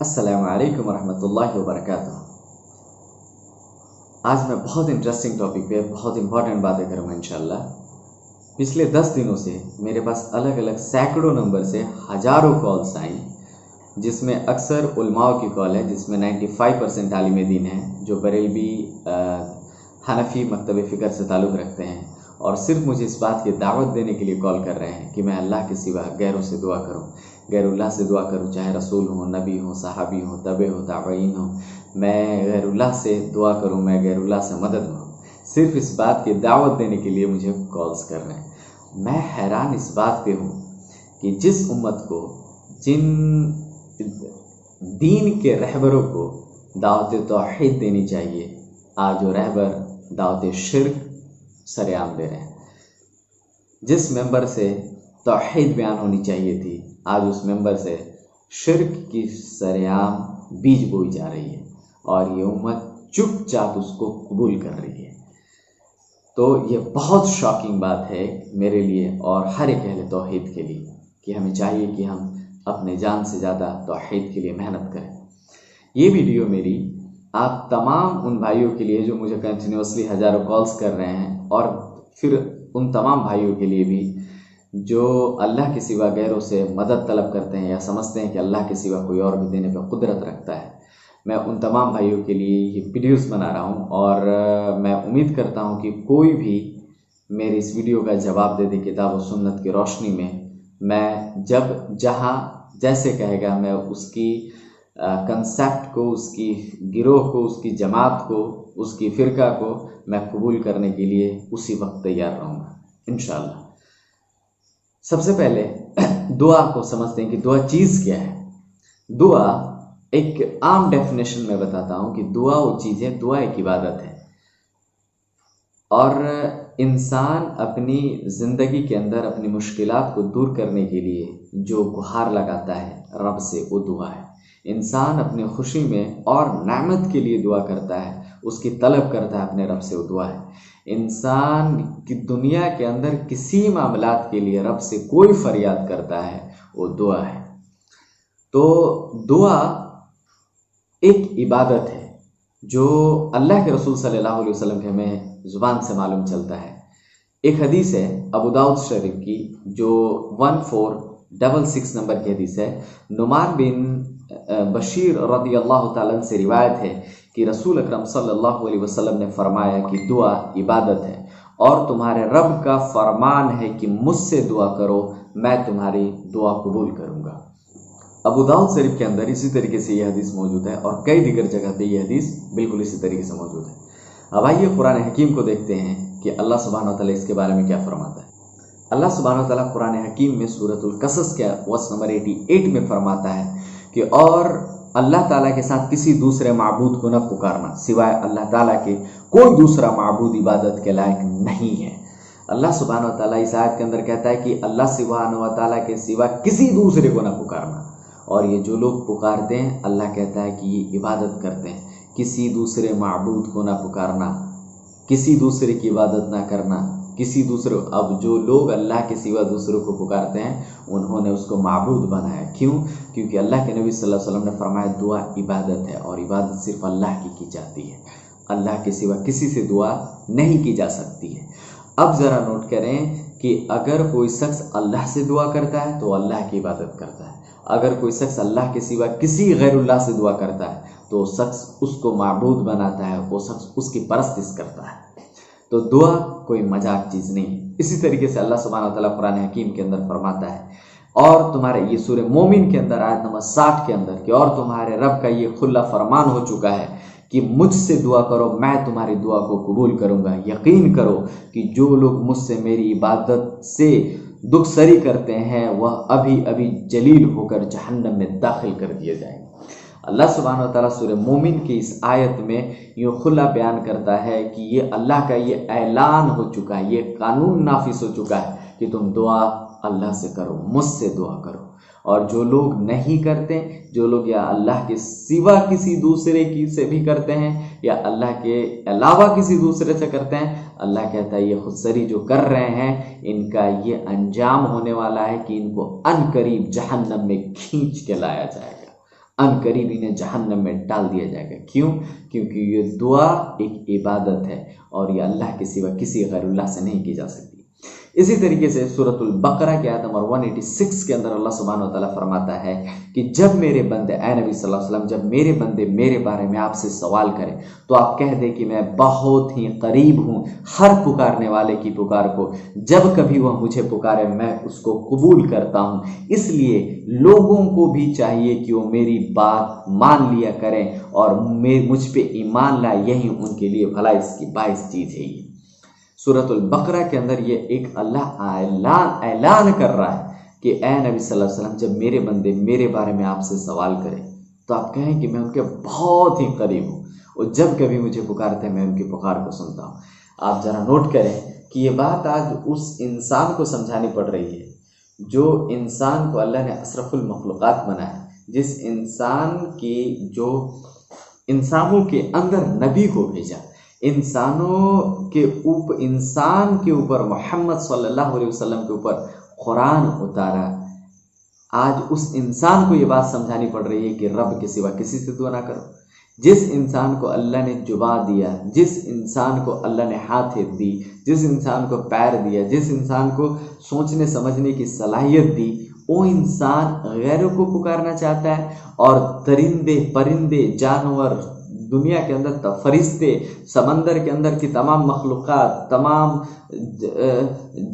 السلام علیکم ورحمۃ اللہ وبرکاتہ۔ آج میں بہت انٹرسٹنگ ٹاپک پہ بہت امپورٹنٹ باتیں کروں گا انشاءاللہ۔ پچھلے 10 دنوں سے میرے پاس الگ الگ سینکڑوں نمبر سے ہزاروں کالز آئیں، جس میں اکثر علماء کی کال ہے، جس میں 95% عالم دین ہیں جو بریلوی حنفی مکتب فکر سے تعلق رکھتے ہیں، اور صرف مجھے اس بات کی دعوت دینے کے لیے کال کر رہے ہیں کہ میں اللہ کے سوا غیروں سے دعا کروں، غیر اللہ سے دعا کروں، چاہے رسول ہوں، نبی ہوں، صحابی ہوں، تبع ہوں، تابعین ہوں، میں غیر اللہ سے دعا کروں، میں غیر اللہ سے مدد ہوں۔ صرف اس بات کی دعوت دینے کے لیے مجھے کالز کر رہے ہیں۔ میں حیران اس بات پہ ہوں کہ جس امت کو، جن دین کے رہبروں کو دعوت توحید دینی چاہیے، آج وہ رہبر دعوت شرک سر عام دے رہے ہیں۔ جس ممبر سے توحید بیان ہونی چاہیے تھی، آج اس ممبر سے شرک کی سر عام بیج بوئی جا رہی ہے، اور یہ امت چپ چاپ اس کو قبول کر رہی ہے۔ تو یہ بہت شاکنگ بات ہے میرے لیے اور ہر ایک اہل توحید کے لیے کہ ہمیں چاہیے کہ ہم اپنے جان سے زیادہ توحید کے لیے محنت کریں۔ یہ ویڈیو میری آپ تمام ان بھائیوں کے لیے جو مجھے کنٹینیوسلی ہزاروں کالز کر رہے ہیں، اور پھر ان تمام بھائیوں کے لیے بھی جو اللہ کے سوا غیروں سے مدد طلب کرتے ہیں یا سمجھتے ہیں کہ اللہ کے سوا کوئی اور بھی دینے پہ قدرت رکھتا ہے۔ میں ان تمام بھائیوں کے لیے یہ ویڈیوز بنا رہا ہوں، اور میں امید کرتا ہوں کہ کوئی بھی میری اس ویڈیو کا جواب دے دے کتاب و سنت کی روشنی میں۔ میں جب جہاں جیسے کہے گا، میں اس کی کنسیپٹ کو، اس کی گروہ کو، اس کی جماعت کو، اس کی فرقہ کو میں قبول کرنے کے لیے اسی وقت تیار رہوں گا انشاءاللہ۔ سب سے پہلے دعا کو سمجھتے ہیں کہ دعا چیز کیا ہے۔ دعا ایک عام ڈیفینیشن میں بتاتا ہوں کہ دعا وہ چیز ہے، دعا ایک عبادت ہے، اور انسان اپنی زندگی کے اندر اپنی مشکلات کو دور کرنے کے لیے جو گہار لگاتا ہے رب سے، وہ دعا ہے۔ انسان اپنی خوشی میں اور نعمت کے لیے دعا کرتا ہے، اس کی طلب کرتا ہے اپنے رب سے، وہ دعا ہے۔ انسان کی دنیا کے اندر کسی معاملات کے لیے رب سے کوئی فریاد کرتا ہے، وہ دعا ہے۔ تو دعا ایک عبادت ہے جو اللہ کے رسول صلی اللہ علیہ وسلم کے ہمیں زبان سے معلوم چلتا ہے۔ ایک حدیث ہے ابو داؤد شریف کی جو 1466 نمبر کی حدیث ہے۔ نعمان بن بشیر رضی اللہ تعالیٰ عنہ سے روایت ہے کہ رسول اکرم صلی اللہ علیہ وسلم نے فرمایا کہ دعا عبادت ہے، اور تمہارے رب کا فرمان ہے کہ مجھ سے دعا کرو، میں تمہاری دعا قبول کروں گا۔ ابو داؤد شریف کے اندر اسی طریقے سے یہ حدیث موجود ہے، اور کئی دیگر جگہ پہ یہ حدیث بالکل اسی طریقے سے موجود ہے۔ اب آئیے قرآن حکیم کو دیکھتے ہیں کہ اللہ سبحانہ وتعالیٰ اس کے بارے میں کیا فرماتا ہے۔ اللہ سبحانہ وتعالیٰ قرآن حکیم میں سورۃ القصص کے ورس نمبر 88 میں فرماتا ہے کہ اور اللہ تعالیٰ کے ساتھ کسی دوسرے معبود کو نہ پکارنا، سوائے اللہ تعالیٰ کے کوئی دوسرا معبود عبادت کے لائق نہیں ہے۔ اللہ سبحانہ وتعالیٰ اس آیت کے اندر کہتا ہے کہ اللہ سبحانہ وتعالیٰ کے سوا کسی دوسرے کو نہ پکارنا، اور یہ جو لوگ پکارتے ہیں اللہ کہتا ہے کہ یہ عبادت کرتے ہیں۔ کسی دوسرے معبود کو نہ پکارنا، کسی دوسرے کی عبادت نہ کرنا، کسی دوسرے۔ اب جو لوگ اللہ کے سوا دوسروں کو پکارتے ہیں، انہوں نے اس کو معبود بنایا۔ کیوں؟ کیونکہ اللہ کے نبی صلی اللہ علیہ وسلم نے فرمایا دعا عبادت ہے، اور عبادت صرف اللہ کی جاتی ہے، اللہ کے سوا کسی سے دعا نہیں کی جا سکتی ہے۔ اب ذرا نوٹ کریں کہ اگر کوئی شخص اللہ سے دعا کرتا ہے تو اللہ کی عبادت کرتا ہے، اگر کوئی شخص اللہ کے سوا کسی غیر اللہ سے دعا کرتا ہے تو شخص اس کو معبود بناتا ہے، وہ شخص اس کی پرستش کرتا ہے۔ تو دعا کوئی مذاق چیز نہیں ہے۔ اسی طریقے سے اللہ سبحانہ وتعالیٰ قرآن حکیم کے اندر فرماتا ہے، اور تمہارے یہ سورہ مومن کے اندر آیت نمبر 60 کے اندر کہ اور تمہارے رب کا یہ کھلا فرمان ہو چکا ہے کہ مجھ سے دعا کرو، میں تمہاری دعا کو قبول کروں گا۔ یقین کرو کہ جو لوگ مجھ سے میری عبادت سے دکھ سری کرتے ہیں، وہ ابھی ابھی جلیل ہو کر جہنم میں داخل کر دیے جائیں گے۔ اللہ سبحانہ وتعالیٰ سورہ مومن کی اس آیت میں یہ کھلا بیان کرتا ہے کہ یہ اللہ کا یہ اعلان ہو چکا ہے، یہ قانون نافذ ہو چکا ہے کہ تم دعا اللہ سے کرو، مجھ سے دعا کرو۔ اور جو لوگ نہیں کرتے، جو لوگ یا اللہ کے سوا کسی دوسرے کی سے بھی کرتے ہیں یا اللہ کے علاوہ کسی دوسرے سے کرتے ہیں، اللہ کہتا ہے یہ خودسری جو کر رہے ہیں، ان کا یہ انجام ہونے والا ہے کہ ان کو ان قریب جہنم میں کھینچ کے لایا جائے گا۔ ان قریب انہیں جہنم میں ڈال دیا جائے گا۔ کیوں؟ کیونکہ یہ دعا ایک عبادت ہے اور یہ اللہ کے سوا کسی غیر اللہ سے نہیں کی جا سکتی۔ اسی طریقے سے سورۃ البقرہ کی آیت نمبر 186 کے اندر اللہ سبحانہ و تعالیٰ فرماتا ہے کہ جب میرے بندے، اے نبی صلی اللہ علیہ وسلم، جب میرے بندے میرے بارے میں آپ سے سوال کریں تو آپ کہہ دیں کہ میں بہت ہی قریب ہوں ہر پکارنے والے کی پکار کو، جب کبھی وہ مجھے پکارے میں اس کو قبول کرتا ہوں۔ اس لیے لوگوں کو بھی چاہیے کہ وہ میری بات مان لیا کریں اور مجھ پہ ایمان لائے، یہی ان کے لیے بھلا اس کی باعث چیز ہے۔ یہ سورۃ البقرہ کے اندر یہ ایک اللہ اعلان کر رہا ہے کہ اے نبی صلی اللہ علیہ وسلم، جب میرے بندے میرے بارے میں آپ سے سوال کریں تو آپ کہیں کہ میں ان کے بہت ہی قریب ہوں، اور جب کبھی مجھے پکارتے ہیں میں ان کی پکار کو سنتا ہوں۔ آپ ذرا نوٹ کریں کہ یہ بات آج اس انسان کو سمجھانی پڑ رہی ہے جو انسان کو اللہ نے اشرف المخلوقات بنایا، جس انسان کی جو انسانوں کے اندر نبی کو بھیجا، انسان کے اوپر محمد صلی اللہ علیہ وسلم کے اوپر قرآن اتارا۔ آج اس انسان کو یہ بات سمجھانی پڑ رہی ہے کہ رب کے سوا کسی سے دعا نہ کرو۔ جس انسان کو اللہ نے زبان دیا، جس انسان کو اللہ نے ہاتھ دی، جس انسان کو پیر دیا، جس انسان کو سوچنے سمجھنے کی صلاحیت دی، وہ انسان غیروں کو پکارنا چاہتا ہے، اور درندے پرندے جانور، دنیا کے اندر فرشتے، سمندر کے اندر کی تمام مخلوقات، تمام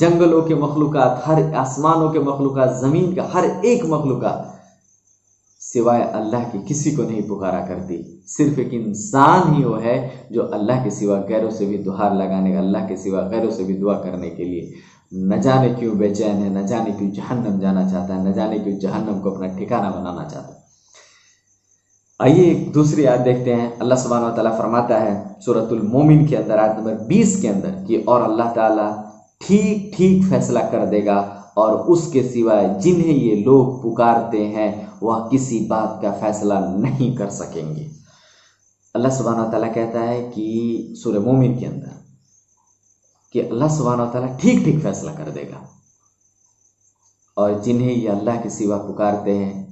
جنگلوں کے مخلوقات، ہر آسمانوں کے مخلوقات، زمین کا ہر ایک مخلوقات سوائے اللہ کے کسی کو نہیں پکارا کرتی۔ صرف ایک انسان ہی وہ ہے جو اللہ کے سوا غیروں سے بھی دہار لگانے کا، اللہ کے سوا غیروں سے بھی دعا کرنے کے لیے نہ جانے کیوں بے چین ہے، نہ جانے کیوں جہنم جانا چاہتا ہے، نہ جانے کیوں جہنم کو اپنا ٹھکانہ بنانا چاہتا ہے۔ آئیے ایک دوسری آیت دیکھتے ہیں۔ اللہ سبحانہ و تعالیٰ فرماتا ہے سورۃ المومن کے اندر آیت نمبر 20 کے اندر کہ اور اللہ تعالیٰ ٹھیک ٹھیک فیصلہ کر دے گا، اور اس کے سوائے جنہیں یہ لوگ پکارتے ہیں وہ کسی بات کا فیصلہ نہیں کر سکیں گے۔ اللہ سبحانہ و تعالیٰ کہتا ہے کہ سورہ مومن کے اندر کہ اللہ سبحانہ و تعالیٰ ٹھیک ٹھیک فیصلہ کر دے گا، اور جنہیں یہ اللہ کے سوا پکارتے ہیں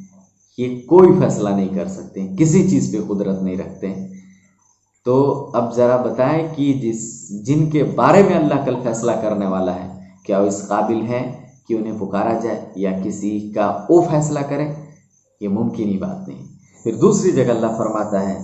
یہ کوئی فیصلہ نہیں کر سکتے، کسی چیز پہ قدرت نہیں رکھتے۔ تو اب ذرا بتائیں کہ جن کے بارے میں اللہ کل فیصلہ کرنے والا ہے، کیا وہ اس قابل ہے کہ انہیں پکارا جائے یا کسی کا وہ فیصلہ کرے؟ یہ ممکن ہی بات نہیں۔ پھر دوسری جگہ اللہ فرماتا ہے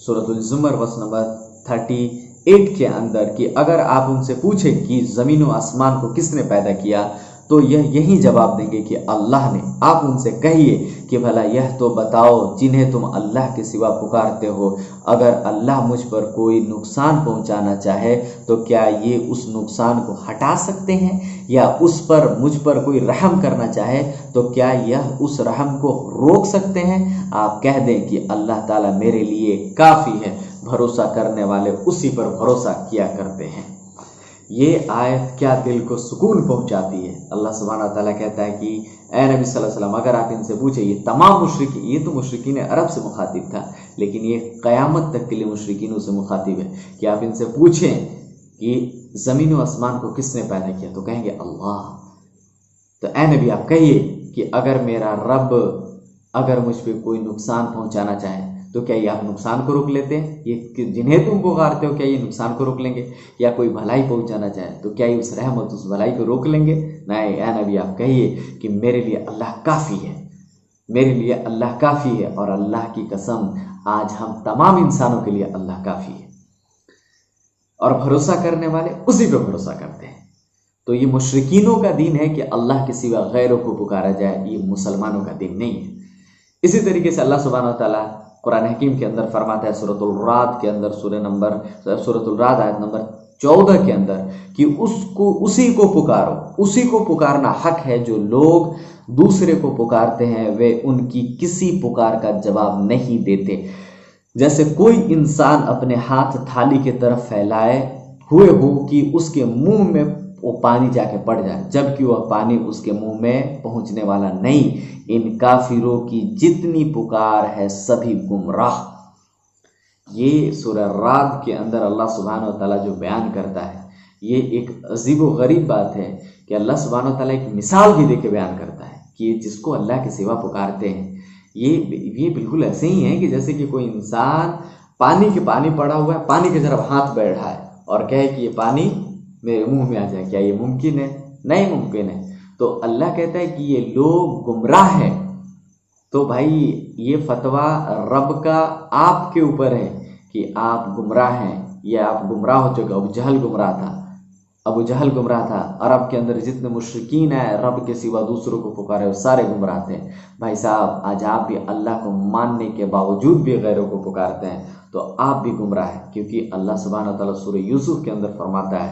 سورۃ الزمر ورس نمبر 38 کے اندر کہ اگر آپ ان سے پوچھیں کہ زمین و آسمان کو کس نے پیدا کیا تو یہی جواب دیں گے کہ اللہ نے۔ آپ ان سے کہیے کہ بھلا یہ تو بتاؤ جنہیں تم اللہ کے سوا پکارتے ہو، اگر اللہ مجھ پر کوئی نقصان پہنچانا چاہے تو کیا یہ اس نقصان کو ہٹا سکتے ہیں، یا اس پر مجھ پر کوئی رحم کرنا چاہے تو کیا یہ اس رحم کو روک سکتے ہیں؟ آپ کہہ دیں کہ اللہ تعالیٰ میرے لیے کافی ہے، بھروسہ کرنے والے اسی پر بھروسہ کیا کرتے ہیں۔ یہ آیت کیا دل کو سکون پہنچاتی ہے۔ اللہ سبحانہ تعالیٰ کہتا ہے کہ اے نبی صلی اللہ علیہ وسلم، اگر آپ ان سے پوچھیں، یہ تمام مشرکین، یہ تو مشرکین عرب سے مخاطب تھا، لیکن یہ قیامت تک کے لیے مشرکینوں سے مخاطب ہے کہ آپ ان سے پوچھیں کہ زمین و آسمان کو کس نے پیدا کیا تو کہیں گے اللہ۔ تو اے نبی آپ کہیے کہ اگر میرا رب اگر مجھ پہ کوئی نقصان پہنچانا چاہے تو کیا یہ آپ نقصان کو روک لیتے ہیں؟ یہ جنہیں تم پکارتے ہو کیا یہ نقصان کو روک لیں گے؟ یا کوئی بھلائی پہنچانا چاہے تو کیا یہ اس رحمت اس بھلائی کو روک لیں گے؟ نہیں، اے نبی آپ کہیے کہ میرے لیے اللہ کافی ہے، میرے لیے اللہ کافی ہے، اور اللہ کی قسم آج ہم تمام انسانوں کے لیے اللہ کافی ہے، اور بھروسہ کرنے والے اسی پہ بھروسہ کرتے ہیں۔ تو یہ مشرکینوں کا دین ہے کہ اللہ کے سوا غیروں کو پکارا جائے، یہ مسلمانوں کا دین نہیں ہے۔ اسی طریقے سے اللہ سبحانہ وتعالیٰ قرآن حکیم کے اندر فرماتا ہے سورۃ الرعد کے اندر سورۃ الرعد آیت نمبر 14 کے اندر کہ اسی کو پکارو، اسی کو پکارنا حق ہے، جو لوگ دوسرے کو پکارتے ہیں وہ ان کی کسی پکار کا جواب نہیں دیتے۔ جیسے کوئی انسان اپنے ہاتھ تھالی کی طرف پھیلائے ہوئے ہو کہ اس کے منہ میں وہ پانی جا کے پڑ جائے، جبکہ وہ پانی اس کے منہ میں پہنچنے والا نہیں۔ ان کافروں کی جتنی پکار ہے سبھی گمراہ۔ یہ سورہ رعد کے اندر اللہ سبحانہ و تعالیٰ جو بیان کرتا ہے، یہ ایک عجیب و غریب بات ہے کہ اللہ سبحانہ و تعالیٰ ایک مثال بھی دے کے بیان کرتا ہے کہ جس کو اللہ کے سوا پکارتے ہیں یہ بالکل ایسے ہی ہیں کہ جیسے کہ کوئی انسان پانی پڑا ہوا ہے، پانی کی طرف ہاتھ بیٹھا ہے اور کہے کہ یہ پانی میرے منہ میں آ جائے، کیا یہ ممکن ہے؟ نہیں ممکن ہے۔ تو اللہ کہتا ہے کہ یہ لوگ گمراہ ہیں۔ تو بھائی یہ فتویٰ رب کا آپ کے اوپر ہے کہ آپ گمراہ ہیں، یا آپ گمراہ ہو چکے۔ ابو جہل گمراہ تھا، عرب کے اندر جتنے مشرکین ہیں رب کے سوا دوسروں کو پکارے وہ سارے گمراہ تھے۔ بھائی صاحب آج آپ بھی اللہ کو ماننے کے باوجود بھی غیروں کو پکارتے ہیں تو آپ بھی گمراہ ہیں، کیونکہ اللہ سبحانہ وتعالیٰ سورہ یوسف کے اندر فرماتا ہے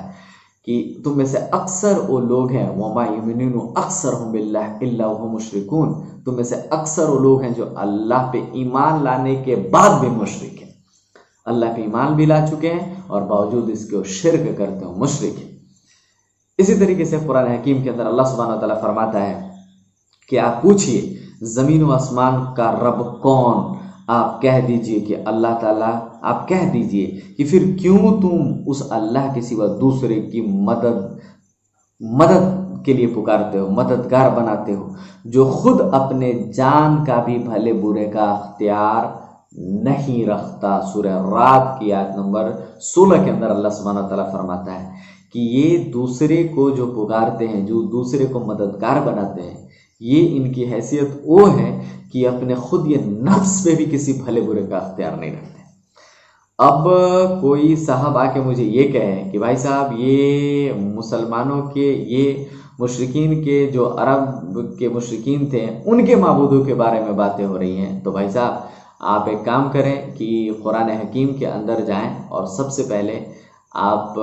کہ تم میں سے اکثر وہ لوگ ہیں وما یؤمنون اکثرهم باللہ الا وهم مشرکون، تم میں سے اکثر وہ لوگ ہیں جو اللہ پہ ایمان لانے کے بعد بھی مشرک ہیں، اللہ پہ ایمان بھی لا چکے ہیں اور باوجود اس کے وہ شرک کرتے ہیں، مشرک ہیں۔ اسی طریقے سے قرآن حکیم کے اندر اللہ سبحانہ وتعالیٰ فرماتا ہے کہ آپ پوچھئے زمین و آسمان کا رب کون؟ آپ کہہ دیجئے کہ اللہ تعالیٰ، آپ کہہ دیجئے کہ پھر کیوں تم اس اللہ کے سوا دوسرے کی مدد کے لیے پکارتے ہو، مددگار بناتے ہو، جو خود اپنے جان کا بھی بھلے برے کا اختیار نہیں رکھتا۔ سورہ رات کی آیت نمبر 16 کے اندر اللہ سبحانہ وتعالیٰ فرماتا ہے کہ یہ دوسرے کو جو پکارتے ہیں، جو دوسرے کو مددگار بناتے ہیں، یہ ان کی حیثیت وہ ہے کہ اپنے خود یہ نفس پہ بھی کسی بھلے برے کا اختیار نہیں رکھتے۔ اب کوئی صاحب آ کے مجھے یہ کہے کہ بھائی صاحب یہ مسلمانوں کے، یہ مشرکین کے، جو عرب کے مشرکین تھے ان کے معبودوں کے بارے میں باتیں ہو رہی ہیں، تو بھائی صاحب آپ ایک کام کریں کہ قرآن حکیم کے اندر جائیں اور سب سے پہلے آپ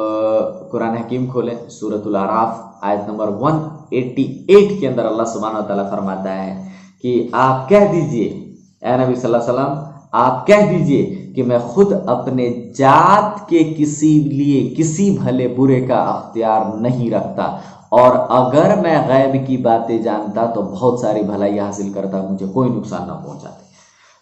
قرآن حکیم کھولیں، سورۃ الاعراف آیت نمبر 188 کے اندر اللہ سبحانہ وتعالیٰ فرماتا ہے کہ آپ کہہ دیجئے، اے نبی صلی اللہ علیہ وسلم آپ کہہ دیجئے کہ میں خود اپنے ذات کے کسی بھلے برے کا اختیار نہیں رکھتا، اور اگر میں غیب کی باتیں جانتا تو بہت ساری بھلائی حاصل کرتا، مجھے کوئی نقصان نہ پہنچاتے۔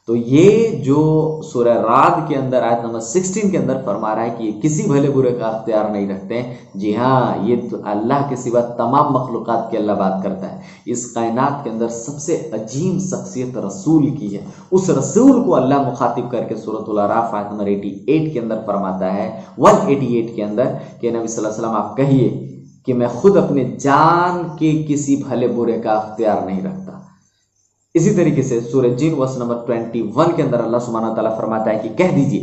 تو یہ جو سورہ رعد کے اندر آیت نمبر 16 کے اندر فرما رہا ہے کہ یہ کسی بھلے برے کا اختیار نہیں رکھتے ہیں، جی ہاں یہ تو اللہ کے سوا تمام مخلوقات کی اللہ بات کرتا ہے۔ اس کائنات کے اندر سب سے عظیم شخصیت رسول کی ہے، اس رسول کو اللہ مخاطب کر کے سورۃ الاعراف آیت نمبر 88 کے اندر فرماتا ہے، 188 کے اندر، کہ نبی صلی اللہ علیہ وسلم آپ کہیے کہ میں خود اپنے جان کے کسی بھلے برے کا اختیار نہیں رکھتا۔ اسی طریقے سے سورہ جن ورس نمبر 21 کے اندر اللہ سبحانہ تعالیٰ فرماتا ہے کہ کہہ دیجئے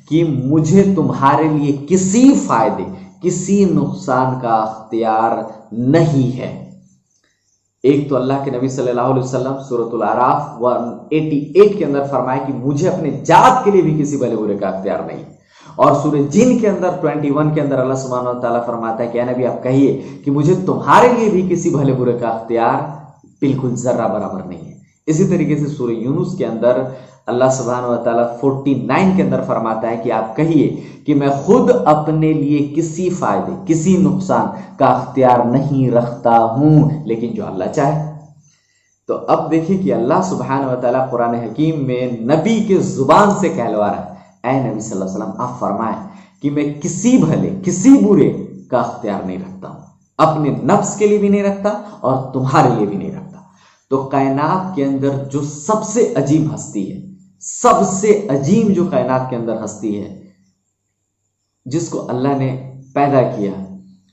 کہ مجھے تمہارے لیے کسی فائدے، کسی نقصان کا اختیار نہیں ہے۔ ایک تو اللہ کے نبی صلی اللہ علیہ وسلم سورۃ الاعراف 188 کے اندر فرمایا کہ مجھے اپنے ذات کے لیے بھی کسی بھلے برے کا اختیار نہیں، اور سورہ جن کے اندر 21 کے اندر اللہ سبحانہ تعالیٰ فرماتا ہے کہ اے نبی آپ کہیے کہ مجھے تمہارے لیے بھی کسی بھلے برے کا اختیار بالکل ذرہ برابر نہیں ہے۔ اسی طریقے سے سورہ یونس کے اندر اللہ سبحانہ وتعالیٰ 49 کے اندر فرماتا ہے کہ آپ کہیے کہ میں خود اپنے لیے کسی فائدے، کسی نقصان کا اختیار نہیں رکھتا ہوں، لیکن جو اللہ چاہے۔ تو اب دیکھیں کہ اللہ سبحانہ وتعالیٰ قرآن حکیم میں نبی کے زبان سے کہلوا رہا ہے، اے نبی صلی اللہ علیہ وسلم آپ فرمائیں کہ میں کسی بھلے، کسی برے کا اختیار نہیں رکھتا ہوں، اپنے نفس کے لیے بھی نہیں رکھتا اور تمہارے لیے بھی نہیں رکھتا۔ تو کائنات کے اندر جو سب سے عظیم ہستی ہے، سب سے عظیم جو کائنات کے اندر ہستی ہے جس کو اللہ نے پیدا کیا،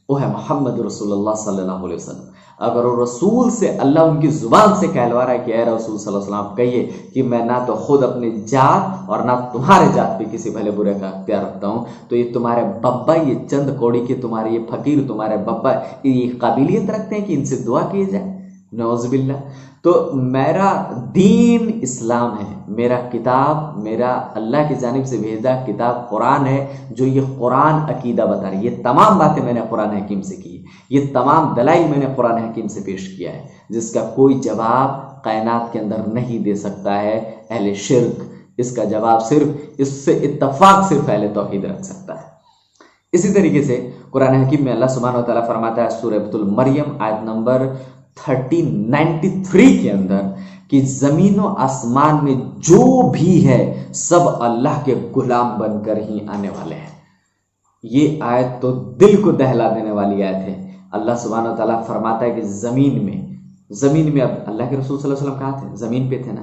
وہ ہے محمد رسول اللہ صلی اللہ علیہ وسلم۔ اگر وہ رسول سے اللہ ان کی زبان سے کہلوا رہا ہے کہ اے رسول صلی اللہ علیہ وسلم کہیے کہ میں نہ تو خود اپنے ذات اور نہ تمہارے ذات پہ کسی بھلے برے کا اختیار رکھتا ہوں، تو یہ تمہارے بابا، یہ چند کوڑی کے تمہارے یہ فقیر تمہارے بابا یہ قابلیت رکھتے ہیں کہ ان سے دعا کی جائے؟ نعوذ باللہ۔ تو میرا دین اسلام ہے، میرا کتاب، میرا اللہ کی جانب سے بھیجا کتاب قرآن ہے، جو یہ قرآن عقیدہ بتا رہی ہے۔ یہ تمام باتیں میں نے قرآن حکیم سے کی، یہ تمام دلائل میں نے قرآن حکیم سے پیش کیا ہے، جس کا کوئی جواب کائنات کے اندر نہیں دے سکتا ہے اہل شرک۔ اس کا جواب صرف، اس سے اتفاق صرف اہل توحید رکھ سکتا ہے۔ اسی طریقے سے قرآن حکیم میں اللہ سبحانہ وتعالیٰ فرماتا ہے سورہ المریم آیت نمبر 93 کے اندر کہ زمین و آسمان میں جو بھی ہے سب اللہ کے غلام بن کر ہی آنے والے ہیں۔ یہ آیت تو دل کو دہلا دینے والی آیت ہے۔ اللہ سبحانہ وتعالیٰ فرماتا ہے کہ زمین میں اب اللہ کے رسول صلی اللہ علیہ وسلم کہاں تھے؟ زمین پہ تھے نا،